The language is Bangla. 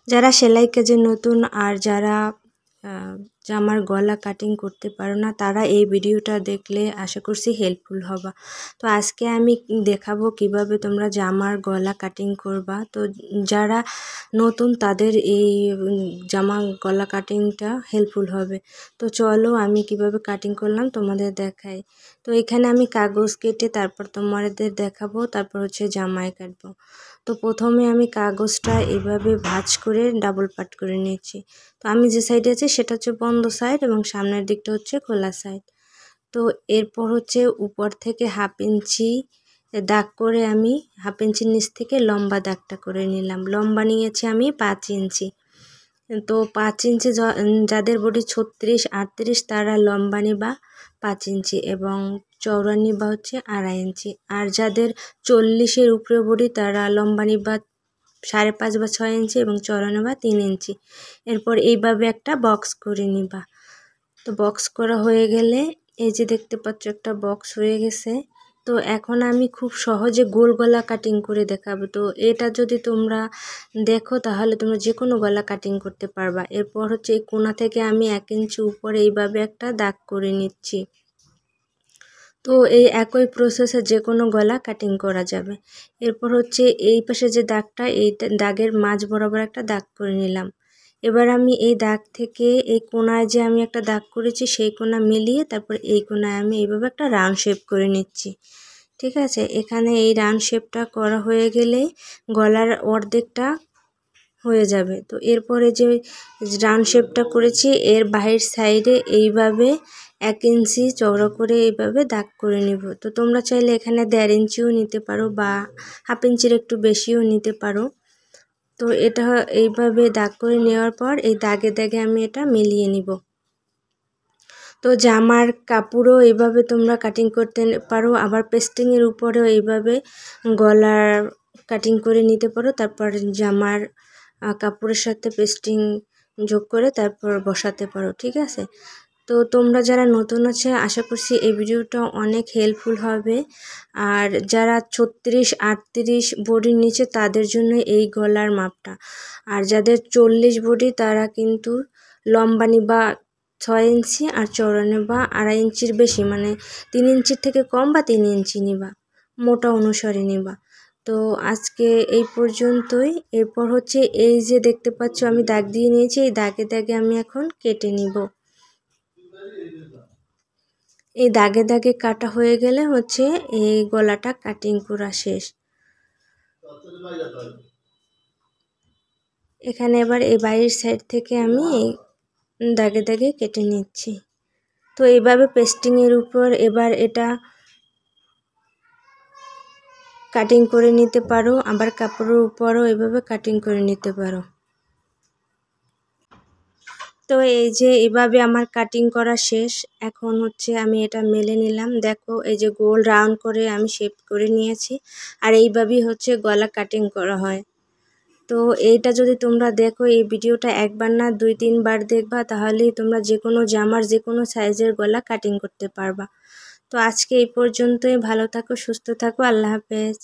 যারা সেলাই কাজে নতুন আর যারা জামার গলা কাটিং করতে পারো না তারা এই ভিডিওটা দেখলে আশা করছি হেল্পফুল হবা। তো আজকে আমি দেখাবো কিভাবে তোমরা জামার গলা কাটিং করবা। তো যারা নতুন তাদের এই জামা গলা কাটিংটা হেল্পফুল হবে। তো চলো আমি কিভাবে কাটিং করলাম তোমাদের দেখাই। তো এখানে আমি কাগজ কেটে তারপর তোমাদের দেখাবো, তারপর হচ্ছে জামায় কাটবো। তো প্রথমে আমি কাগজটা এভাবে ভাঁজ করে ডাবল পাট করে নিয়েছি। তো আমি যে সাইডে আছি সেটা হচ্ছে বন্ধ সাইড এবং সামনের দিকটা হচ্ছে খোলা সাইড। তো এরপর হচ্ছে উপর থেকে 1/2 ইঞ্চি দাগ করে আমি 1/2 ইঞ্চির নিচ থেকে লম্বা দাগটা করে নিলাম। লম্বা নিয়েছি আমি 5 ইঞ্চি। তো 5 ইঞ্চি যাদের বডি 36-38 তারা লম্বা নিবা 5 ইঞ্চি এবং চওড়া নিবা হচ্ছে 2.5 ইঞ্চি। আর যাদের 40-এর উপরে বডি তারা লম্বা নিবা 5.5 বা 6 ইঞ্চি এবং চওড়া নেবা 3 ইঞ্চি। এরপর এইভাবে একটা বক্স করে নিবা। তো বক্স করা হয়ে গেলে এই যে দেখতে পাচ্ছ একটা বক্স হয়ে গেছে। তো এখন আমি খুব সহজে গোল গলা কাটিং করে দেখাবো। তো এটা যদি তোমরা দেখো তাহলে তোমরা যে কোনো গলা কাটিং করতে পারবা। এরপর হচ্ছে এই কোণা থেকে আমি 1 ইঞ্চি উপরে এইভাবে একটা দাগ করে নিচ্ছি। তো এই একই প্রসেসে যে কোনো গলা কাটিং করা যাবে। এরপর হচ্ছে এই পাশে যে দাগটা, এই দাগের মাঝ বরাবর একটা দাগ করে নিলাম। এবার আমি এই দাগ থেকে এই কোণায় যে আমি একটা দাগ করেছি সেই কোণা মিলিয়ে তারপর এই কোণায় আমি এইভাবে একটা রাউন্ড শেপ করে নিচ্ছি। ঠিক আছে, এখানে এই রাউন্ড শেপটা করা হয়ে গেলে গলার অর্ধেকটা হয়ে যাবে। তো এরপরে যে রাউন্ড শেপটা করেছি এর বাহির সাইডে এইভাবে 1 ইঞ্চি চওড়া করে এইভাবে দাগ করে নিব। তো তোমরা চাইলে এখানে 1.5 ইঞ্চিও নিতে পারো বা 1/2 ইঞ্চির একটু বেশিও নিতে পারো। তো এটা এইভাবে দাগ করে নেওয়ার পর এই দাগে দাগে আমি এটা মিলিয়ে নিব। তো জামার কাপড়ও এইভাবে তোমরা কাটিং করতে পারো, আবার পেস্টিংয়ের উপরেও এইভাবে গলার কাটিং করে নিতে পারো। তারপর জামার কাপড়ের সাথে পেস্টিং যোগ করে তারপর বসাতে পারো। ঠিক আছে, তো তোমরা যারা নতুন আছে আশা করছি এই ভিডিওটা অনেক হেল্পফুল হবে। আর যারা 36-38 বডির নিচে তাদের জন্য এই গলার মাপটা। আর যাদের 40 বডি তারা কিন্তু লম্বা নিবা 6 ইঞ্চি আর চওড়া নেবা 2.5 ইঞ্চির বেশি, মানে 3 ইঞ্চির থেকে কম বা 3 ইঞ্চি নিবা, মোটা অনুসারে নিবা। তো আজকে এই পর্যন্তই। এরপর হচ্ছে এই যে দেখতে পাচ্ছ আমি দাগ দিয়ে নিয়েছি, এই দাগে দাগে আমি এখন কেটে নিব। এই দাগে দাগে কাটা হয়ে গেলে হচ্ছে এই গলাটা কাটিং করা শেষ। এখানে এবার এই বাইরের সাইড থেকে আমি এই দাগে দাগে কেটে নিচ্ছি। তো এইভাবে পেস্টিংয়ের উপর এবার এটা কাটিং করে নিতে পারো, আবার কাপড়ের উপরও এভাবে কাটিং করে নিতে পারো। তো এই যে এভাবে আমার কাটিং করা শেষ। এখন হচ্ছে আমি এটা মেলে নিলাম। দেখো এই যে গোল রাউন্ড করে আমি শেপ করে নিয়েছি। আর এইভাবেই হচ্ছে গলা কাটিং করা হয়। তো এইটা যদি তোমরা দেখো এই ভিডিওটা একবার না 2-3 বার দেখবা তাহলেই তোমরা যে কোনো জামার যে কোনো সাইজের গলা কাটিং করতে পারবা। তো আজকে এই পর্যন্তই। ভালো থাকো, সুস্থ থাকো, আল্লাহ হাফেজ।